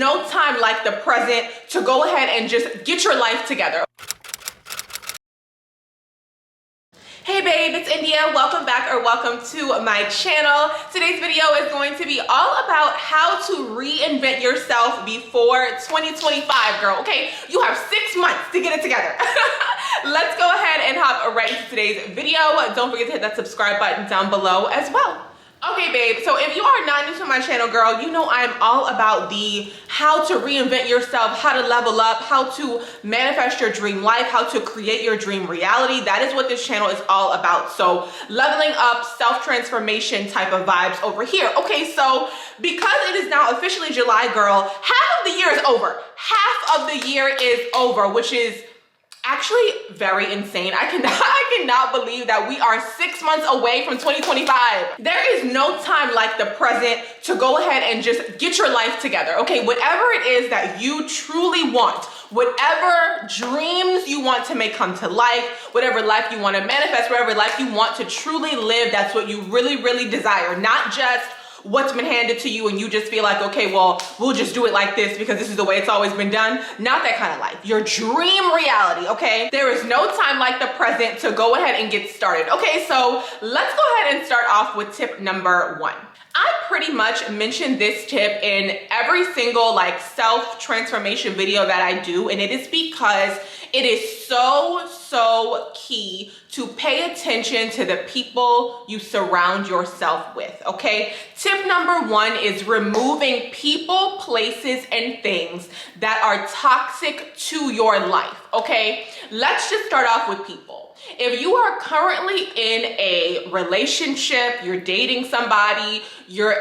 no time like the present to go ahead and just get your life together. Hey babe, it's India. Welcome back or welcome to my channel. Today's video is going to be all about how to reinvent yourself before 2025, girl. Okay, you have 6 months to get it together. Let's go ahead and hop right into today's video. Don't forget to hit that subscribe button down below as well. Okay babe, so if you are not new to my channel, girl, you know I'm all about the how to reinvent yourself, how to level up, how to manifest your dream life, how to create your dream reality. That is what this channel is all about. So leveling up, self-transformation type of vibes over here. Okay, so because it is now officially July, girl, half of the year is over. Half of the year is over, which is actually very insane. I cannot believe that we are 6 months away from 2025. There is no time like the present to go ahead and just get your life together. Okay, whatever it is that you truly want, whatever dreams you want to make come to life, whatever life you want to manifest, whatever life you want to truly live, that's what you really, really desire. Not just what's been handed to you and you just feel like, okay, well, we'll just do it like this because this is the way it's always been done. Not that kind of life. Your dream reality, okay? There is no time like the present to go ahead and get started. Okay, so let's go ahead and start off with tip number 1. I pretty much mention this tip in every single like self-transformation video that I do, and it is because it is so key to pay attention to the people you surround yourself with, okay? Tip number 1 is removing people, places, and things that are toxic to your life, okay? Let's just start off with people. If you are currently in a relationship, you're dating somebody, you're,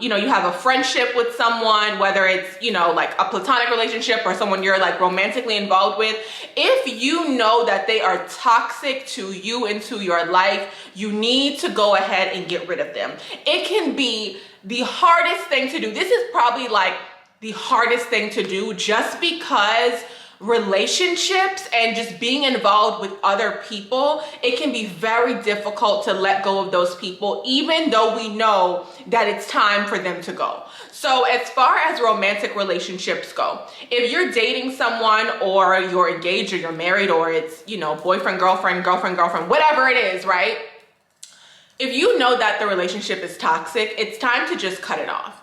you have a friendship with someone, whether it's, like a platonic relationship or someone you're like romantically involved with, if you know that they are toxic to you and to your life, you need to go ahead and get rid of them. It can be the hardest thing to do. This is probably like the hardest thing to do just because relationships and just being involved with other people, it can be very difficult to let go of those people, even though we know that it's time for them to go. So as far as romantic relationships go, if you're dating someone or you're engaged or you're married or it's, boyfriend, girlfriend, whatever it is, right? If you know that the relationship is toxic, it's time to just cut it off.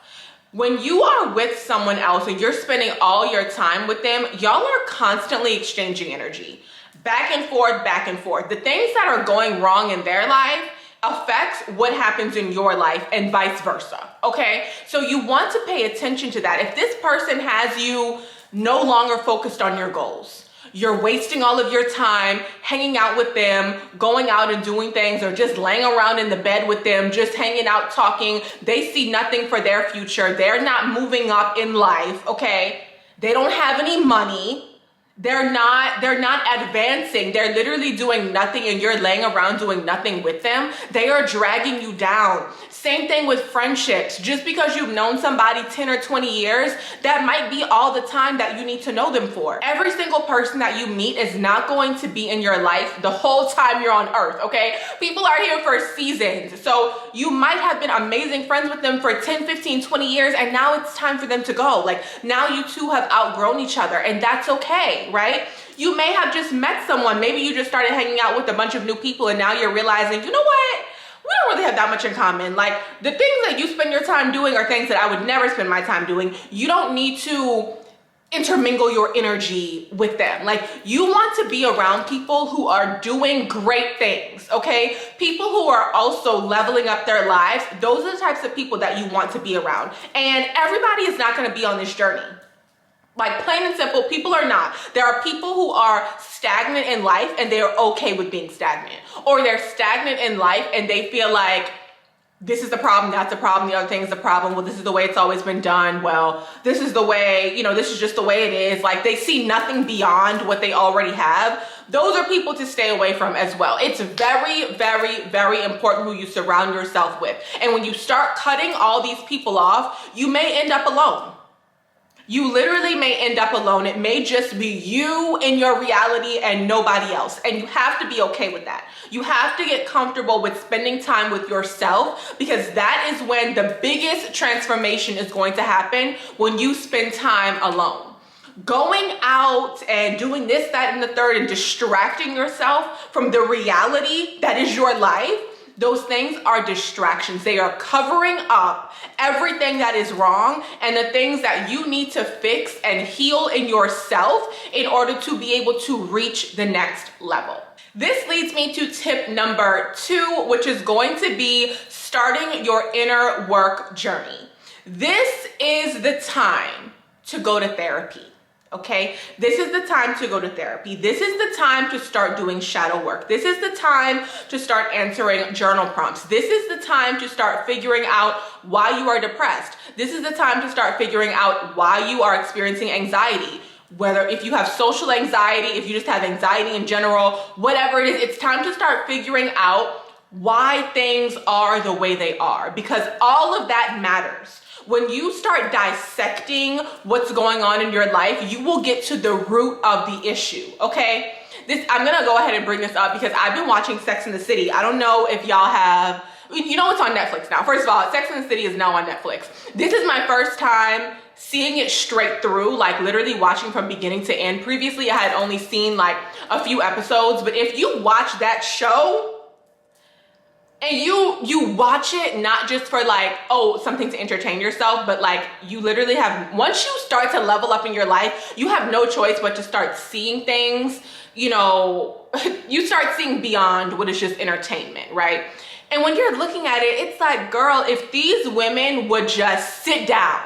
When you are with someone else and you're spending all your time with them, y'all are constantly exchanging energy. Back and forth, back and forth. The things that are going wrong in their life affects what happens in your life and vice versa, okay? So you want to pay attention to that. If this person has you no longer focused on your goals, you're wasting all of your time hanging out with them, going out and doing things, or just laying around in the bed with them, just hanging out, talking. They see nothing for their future. They're not moving up in life, okay? They don't have any money. They're not advancing. They're literally doing nothing and you're laying around doing nothing with them. They are dragging you down. Same thing with friendships. Just because you've known somebody 10 or 20 years, that might be all the time that you need to know them for. Every single person that you meet is not going to be in your life the whole time you're on earth, okay? People are here for seasons. So you might have been amazing friends with them for 10, 15, 20 years, and now it's time for them to go. Like now you two have outgrown each other, and that's okay, right? You may have just met someone. Maybe you just started hanging out with a bunch of new people and now you're realizing, you know what? We don't really have that much in common. Like the things that you spend your time doing are things that I would never spend my time doing. You don't need to intermingle your energy with them. Like you want to be around people who are doing great things, okay? People who are also leveling up their lives. Those are the types of people that you want to be around. And everybody is not going to be on this journey. Like plain and simple, people are not. There are people who are stagnant in life and they're okay with being stagnant. Or they're stagnant in life and they feel like this is the problem, that's the problem, the other thing is the problem. Well, this is the way it's always been done. Well, this is the way, this is just the way it is. Like they see nothing beyond what they already have. Those are people to stay away from as well. It's very important who you surround yourself with. And when you start cutting all these people off, you may end up alone. You literally may end up alone. It may just be you in your reality and nobody else. And you have to be okay with that. You have to get comfortable with spending time with yourself, because that is when the biggest transformation is going to happen, when you spend time alone. Going out and doing this, that, and the third, and distracting yourself from the reality that is your life, those things are distractions. They are covering up everything that is wrong and the things that you need to fix and heal in yourself in order to be able to reach the next level. This leads me to tip number 2, which is going to be starting your inner work journey. This is the time to go to therapy. Okay, this is the time to go to therapy. This is the time to start doing shadow work. This is the time to start answering journal prompts. This is the time to start figuring out why you are depressed. This is the time to start figuring out why you are experiencing anxiety. Whether if you have social anxiety, if you just have anxiety in general, whatever it is, it's time to start figuring out why things are the way they are, because all of that matters. When you start dissecting what's going on in your life, you will get to the root of the issue, okay? I'm gonna go ahead and bring this up because I've been watching Sex and the City. I don't know if y'all have, you know it's on Netflix now. First of all, Sex and the City is now on Netflix. This is my first time seeing it straight through, like literally watching from beginning to end. Previously, I had only seen like a few episodes, but if you watch that show, and you watch it not just for like, oh, something to entertain yourself, but like you literally have, once you start to level up in your life, you have no choice but to start seeing things, you know, you start seeing beyond what is just entertainment, right? And when you're looking at it, it's like, girl, if these women would just sit down,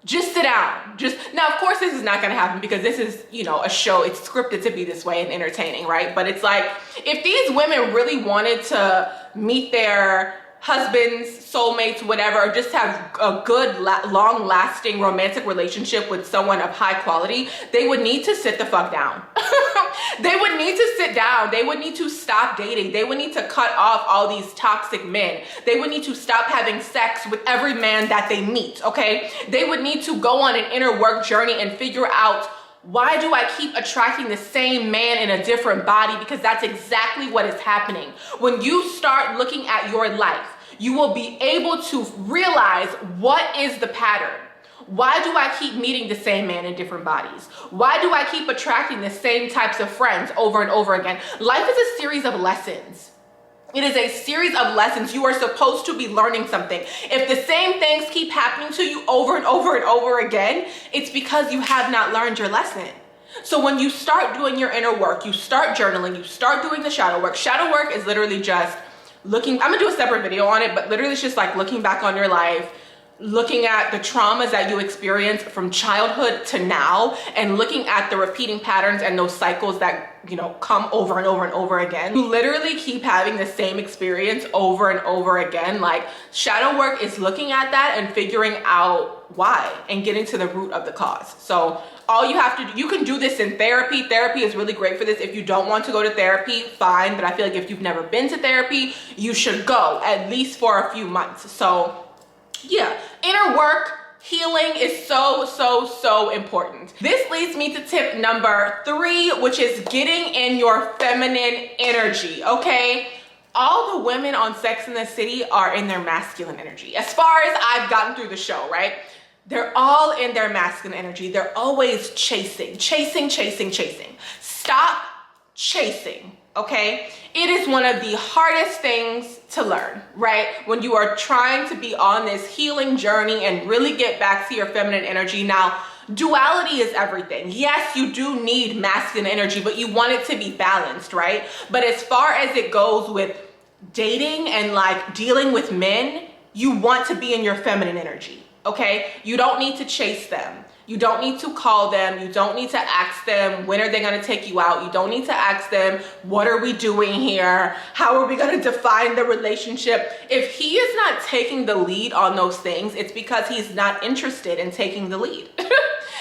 just sit down. Now, of course, this is not going to happen because this is, you know, a show. It's scripted to be this way and entertaining, right? But it's like, if these women really wanted to meet their husbands, soulmates, whatever, or just have a good, long-lasting romantic relationship with someone of high quality, they would need to sit the fuck down. They would need to sit down. They would need to stop dating. They would need to cut off all these toxic men. They would need to stop having sex with every man that they meet, okay? They would need to go on an inner work journey and figure out, why do I keep attracting the same man in a different body? Because that's exactly what is happening. When you start looking at your life, you will be able to realize what is the pattern. Why do I keep meeting the same man in different bodies? Why do I keep attracting the same types of friends over and over again? Life is a series of lessons. It is a series of lessons. You are supposed to be learning something. If the same things keep happening to you over and over and over again, it's because you have not learned your lesson. So when you start doing your inner work, you start journaling, you start doing the shadow work. Shadow work is literally just looking, I'm gonna do a separate video on it, but literally it's just like looking back on your life, looking at the traumas that you experienced from childhood to now, and looking at the repeating patterns and those cycles that, you know, come over and over and over again. You literally keep having the same experience over and over again. Like, shadow work is looking at that and figuring out why and getting to the root of the cause. So all you have to do, you can do this in therapy. Therapy is really great for this. If you don't want to go to therapy, fine. But I feel like if you've never been to therapy, you should go at least for a few months. So yeah, inner work, healing is so important. This leads me to tip number 3, which is getting in your feminine energy, okay? All the women on Sex and the City are in their masculine energy. As far as I've gotten through the show, right? They're all in their masculine energy. They're always chasing. Stop chasing, okay? It is one of the hardest things to learn, right? When you are trying to be on this healing journey and really get back to your feminine energy. Now, duality is everything. Yes, you do need masculine energy, but you want it to be balanced, right? But as far as it goes with dating and like dealing with men, you want to be in your feminine energy, okay? You don't need to chase them. You don't need to call them. You don't need to ask them, when are they going to take you out? You don't need to ask them, what are we doing here? How are we going to define the relationship? If he is not taking the lead on those things, it's because he's not interested in taking the lead.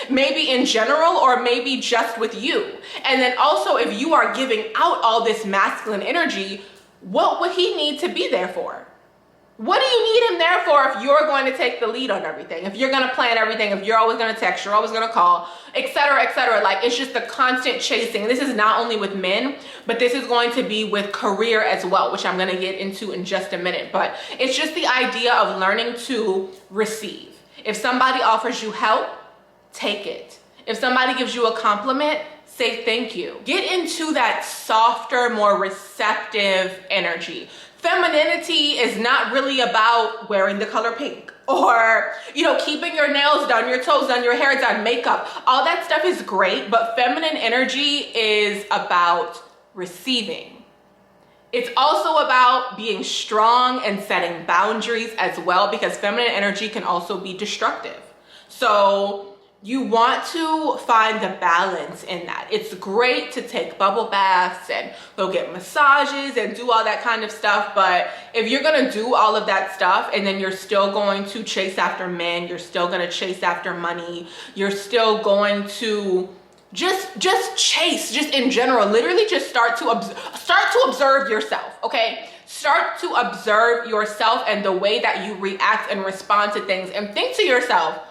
Maybe in general, or maybe just with you. And then also, if you are giving out all this masculine energy, what would he need to be there for? What do you need him there for if you're going to take the lead on everything? If you're going to plan everything, if you're always going to text, you're always going to call, etc., etc. Like, it's just the constant chasing. This is not only with men, but this is going to be with career as well, which I'm going to get into in just a minute. But it's just the idea of learning to receive. If somebody offers you help, take it. If somebody gives you a compliment, say thank you. Get into that softer, more receptive energy. Femininity is not really about wearing the color pink or, you know, keeping your nails done, your toes done, your hair done, makeup. All that stuff is great, but feminine energy is about receiving. It's also about being strong and setting boundaries as well, because feminine energy can also be destructive. So you want to find the balance in that. It's great to take bubble baths and go get massages and do all that kind of stuff. But if you're going to do all of that stuff and then you're still going to chase after men, you're still going to chase after money, you're still going to just chase, just in general, literally just start to observe yourself. Okay. Start to observe yourself and the way that you react and respond to things, and think to yourself,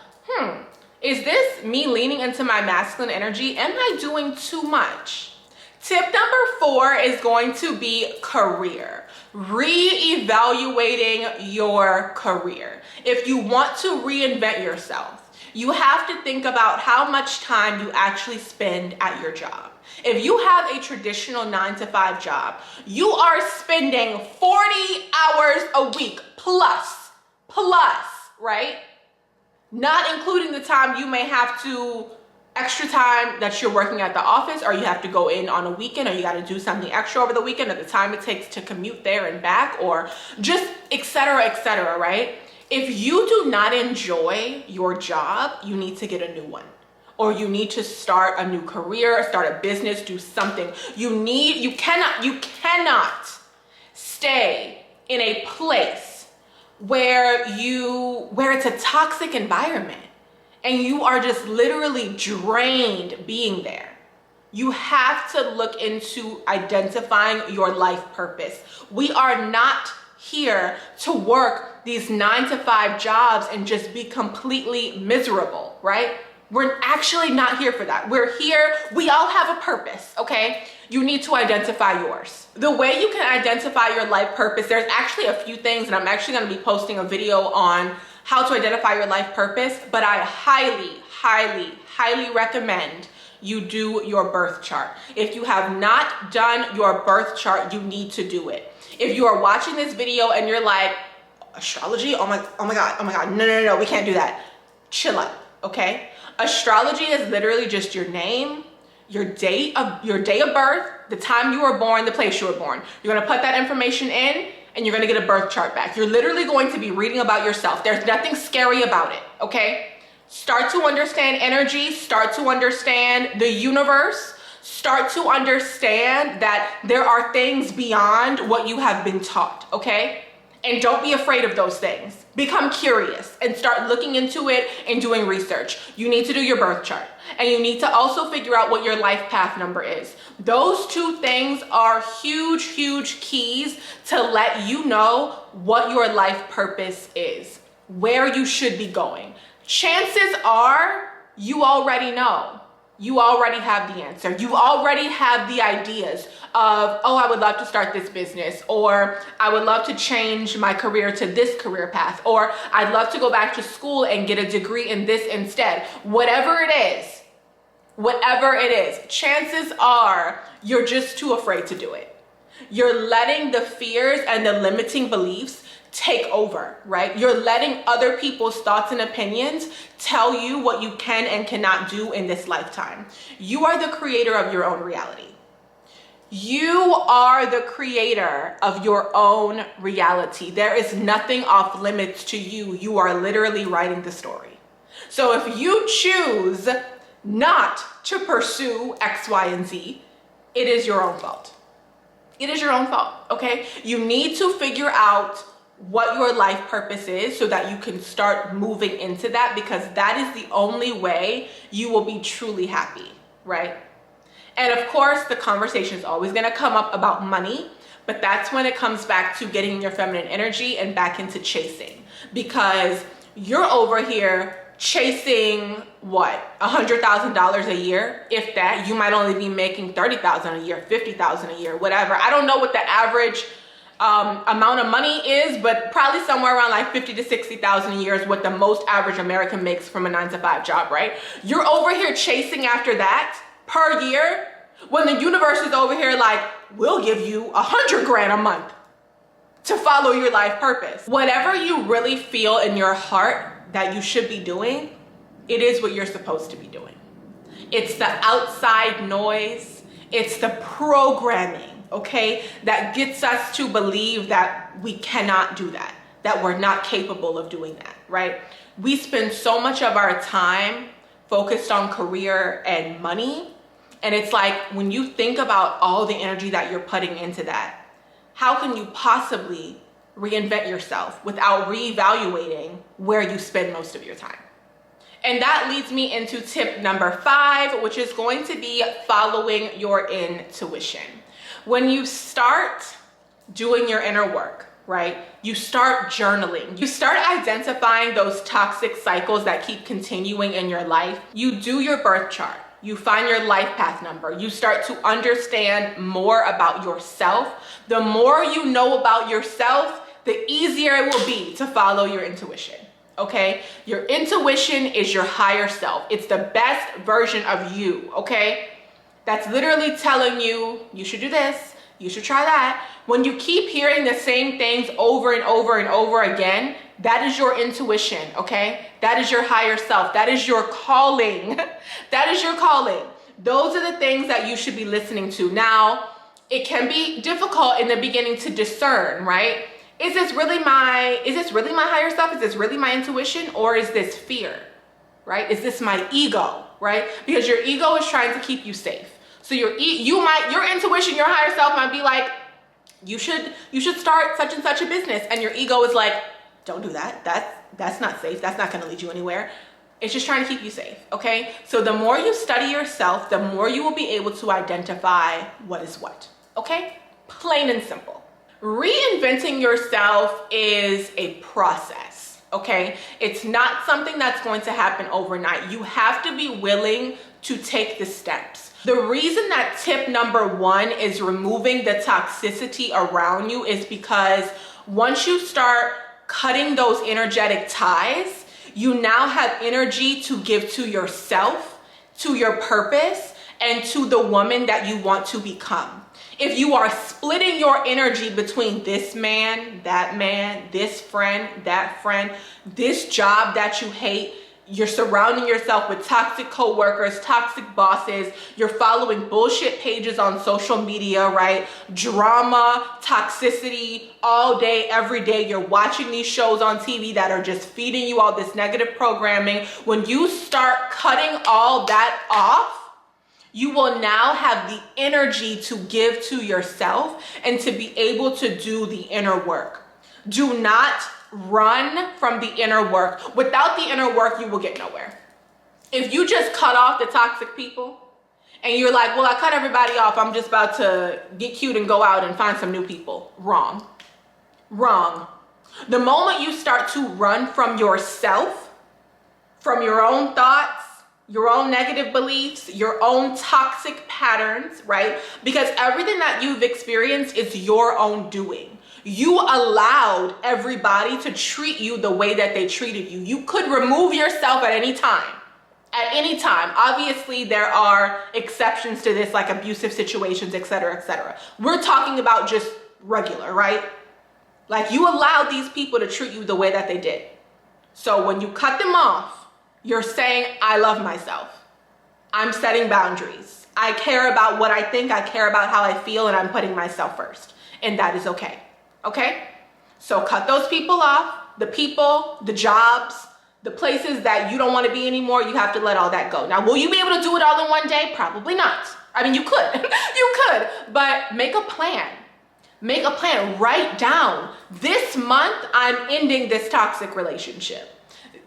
is this me leaning into my masculine energy? Am I doing too much? Tip number 4 is going to be career. Re-evaluating your career. If you want to reinvent yourself, you have to think about how much time you actually spend at your job. If you have a traditional 9-to-5 job, you are spending 40 hours a week plus, right? Not including the time you may have to, extra time that you're working at the office, or you have to go in on a weekend, or you got to do something extra over the weekend, at the time it takes to commute there and back, or just etc., right? If you do not enjoy your job, you need to get a new one, or you need to start a new career, start a business, do something. You cannot stay in a place where it's a toxic environment and you are just literally drained being there. You have to look into identifying your life purpose. We are not here to work these 9-to-5 jobs and just be completely miserable, right? We're actually not here for that. We're here, we all have a purpose, okay? You need to identify yours. The way you can identify your life purpose, there's actually a few things, and I'm actually gonna be posting a video on how to identify your life purpose, but I highly recommend you do your birth chart. If you have not done your birth chart, you need to do it. If you are watching this video and you're like, astrology? Oh my God, no, we can't do that. Chill out, okay? Astrology is literally just your name, your date of birth, the time you were born, the place you were born. You're gonna put that information in and you're gonna get a birth chart back. You're literally going to be reading about yourself. There's nothing scary about it, okay? Start to understand energy, start to understand the universe, start to understand that there are things beyond what you have been taught, okay? And don't be afraid of those things. Become curious and start looking into it and doing research. You need to do your birth chart, and you need to also figure out what your life path number is. Those two things are huge keys to let you know what your life purpose is, where you should be going. Chances are you already know. You already have the answer. You already have the ideas of, oh, I would love to start this business, or I would love to change my career to this career path, or I'd love to go back to school and get a degree in this instead. Whatever it is, chances are you're just too afraid to do it. You're letting the fears and the limiting beliefs take over, right? You're letting other people's thoughts and opinions tell you what you can and cannot do in this lifetime. You are the creator of your own reality. You are the creator of your own reality. There is nothing off limits to you. You are literally writing the story. So if you choose not to pursue X, Y, and Z, it is your own fault. It is your own fault, okay? You need to figure out what your life purpose is so that you can start moving into that, because that is the only way you will be truly happy, right? And of course, the conversation is always going to come up about money, But that's when it comes back to getting your feminine energy and back into chasing, because you're over here chasing what, $100,000 a year, if that. You might only be making 30,000 a year, 50,000 a year, whatever. I don't know what the average amount of money is, but probably somewhere around like 50 to 60,000 a year is what the most average American makes from a 9-to-5 job, right? You're over here chasing after that per year, when the universe is over here like, we'll give you 100 grand a month to follow your life purpose. Whatever you really feel in your heart that you should be doing, it is what you're supposed to be doing. It's the outside noise, it's the programming, okay, that gets us to believe that we cannot do that, that we're not capable of doing that, right? We spend so much of our time focused on career and money. And it's like, when you think about all the energy that you're putting into that, how can you possibly reinvent yourself without reevaluating where you spend most of your time? And that leads me into tip number 5, which is going to be following your intuition. When you start doing your inner work, right? You start journaling, you start identifying those toxic cycles that keep continuing in your life. You do your birth chart. You find your life path number. You start to understand more about yourself. The more you know about yourself, the easier it will be to follow your intuition, okay? Your intuition is your higher self. It's the best version of you, okay? That's literally telling you, you should do this, you should try that. When you keep hearing the same things over and over and over again, that is your intuition, okay? That is your higher self. That is your calling. That is your calling. Those are the things that you should be listening to. Now, it can be difficult in the beginning to discern, right? Is this really my higher self? Is this really my intuition? Or is this fear, right? Is this my ego, right? Because your ego is trying to keep you safe. So your intuition, your higher self might be like, you should start such and such a business. And your ego is like, don't do that. That's not safe. That's not going to lead you anywhere. It's just trying to keep you safe, okay? So the more you study yourself, the more you will be able to identify what is what, okay? Plain and simple. Reinventing yourself is a process, okay? It's not something that's going to happen overnight. You have to be willing to take the steps. The reason that tip number 1 is removing the toxicity around you is because once you start cutting those energetic ties, you now have energy to give to yourself, to your purpose, and to the woman that you want to become. If you are splitting your energy between this man, this friend, that friend, this job that you hate, you're surrounding yourself with toxic coworkers, toxic bosses, you're following bullshit pages on social media, right? Drama, toxicity, all day, every day. You're watching these shows on TV that are just feeding you all this negative programming. When you start cutting all that off, you will now have the energy to give to yourself and to be able to do the inner work. Do not run from the inner work. Without the inner work, you will get nowhere. If you just cut off the toxic people and you're like, well, I cut everybody off, I'm just about to get cute and go out and find some new people. Wrong. Wrong. The moment you start to run from yourself, from your own thoughts, your own negative beliefs, your own toxic patterns, right? Because everything that you've experienced is your own doing. You allowed everybody to treat you the way that they treated you. You could remove yourself at any time. At any time. Obviously, there are exceptions to this, like abusive situations, etc., etc. We're talking about just regular, right? Like, you allowed these people to treat you the way that they did. So when you cut them off, you're saying, I love myself. I'm setting boundaries. I care about what I think, I care about how I feel, and I'm putting myself first. And that is okay. Okay? So cut those people off, the people, the jobs, the places that you don't want to be anymore. You have to let all that go. Now, will you be able to do it all in one day? Probably not. I mean, you could, you could, but make a plan. Make a plan. Write down, this month, I'm ending this toxic relationship.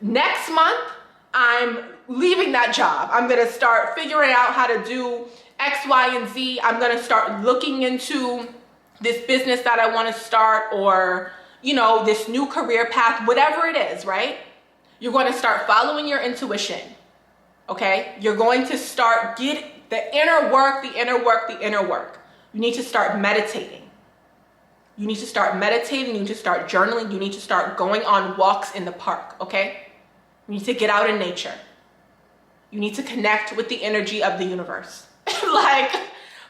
Next month, I'm leaving that job. I'm going to start figuring out how to do X, Y, and Z. I'm going to start looking into this business that I want to start, or, you know, this new career path, whatever it is, right? You're going to start following your intuition. Okay? You're going to start get the inner work, the inner work, the inner work. You need to start meditating. You need to start meditating. You need to start journaling. You need to start going on walks in the park. Okay? You need to get out in nature. You need to connect with the energy of the universe. Like,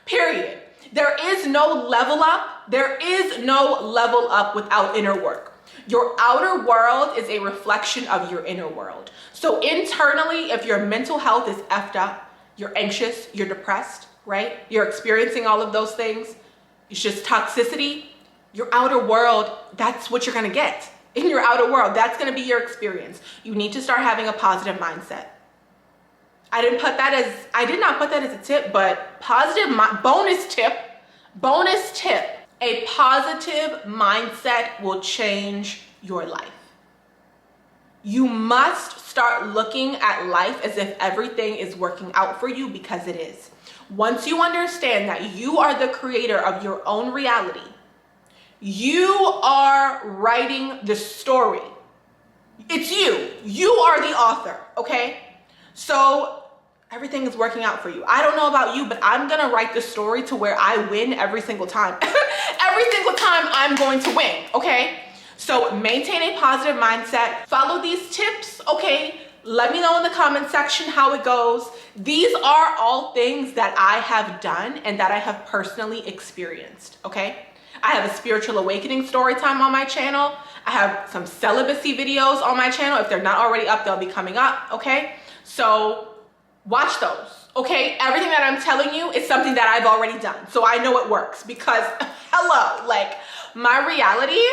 period. There is no level up. There is no level up without inner work. Your outer world is a reflection of your inner world. So internally, if your mental health is effed up, you're anxious, you're depressed, right? You're experiencing all of those things. It's just toxicity. Your outer world, that's what you're going to get. In your outer world, that's going to be your experience. You need to start having a positive mindset. I did not put that as a tip, but bonus tip, a positive mindset will change your life. You must start looking at life as if everything is working out for you, because it is. Once you understand that you are the creator of your own reality, you are writing the story. It's you. You are the author, okay? So everything is working out for you. I don't know about you, but I'm going to write the story to where I win every single time. Every single time I'm going to win, okay? So maintain a positive mindset. Follow these tips, okay? Let me know in the comment section how it goes. These are all things that I have done and that I have personally experienced, okay? I have a spiritual awakening story time on my channel. I have some celibacy videos on my channel. If they're not already up, they'll be coming up, okay? So watch those, okay? Everything that I'm telling you is something that I've already done. So I know it works because, hello, like, my reality,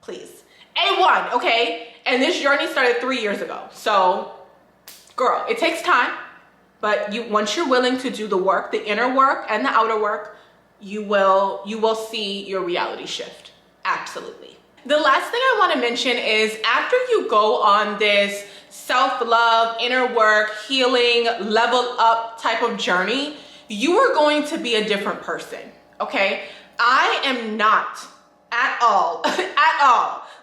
please. A1, okay? And this journey started 3 years ago. So, girl, it takes time. But once you're willing to do the work, the inner work and the outer work, you will see your reality shift. Absolutely. The last thing I want to mention is, after you go on this self-love, inner work, healing, level up type of journey, you are going to be a different person, okay? I am not at all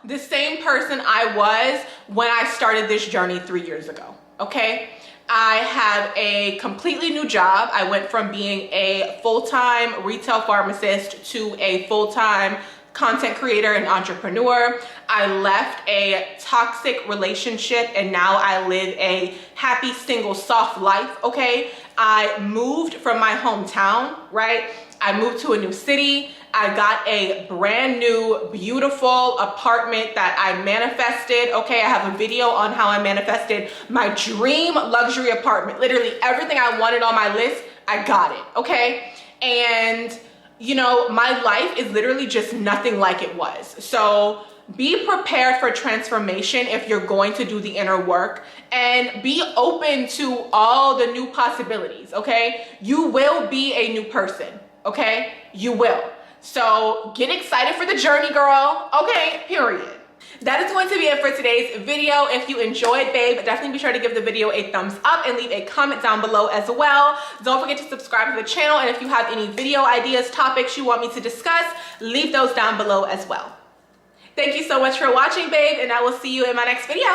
the same person I was when I started this journey 3 years ago, okay? I have a completely new job. I went from being a full-time retail pharmacist to a full-time content creator and entrepreneur. I left a toxic relationship and now I live a happy, single, soft life, okay? I moved from my hometown, right? I moved to a new city. I got a brand new, beautiful apartment that I manifested, okay? I have a video on how I manifested my dream luxury apartment. Literally everything I wanted on my list, I got it, okay? And you know, my life is literally just nothing like it was. So be prepared for transformation if you're going to do the inner work, and be open to all the new possibilities, okay? You will be a new person, okay? You will. So get excited for the journey, girl, okay? Period. That is going to be it for today's video. If you enjoyed, babe, definitely be sure to give the video a thumbs up and leave a comment down below as well. Don't forget to subscribe to the channel, and if you have any video ideas, topics you want me to discuss, leave those down below as well. Thank you so much for watching, babe, and I will see you in my next video.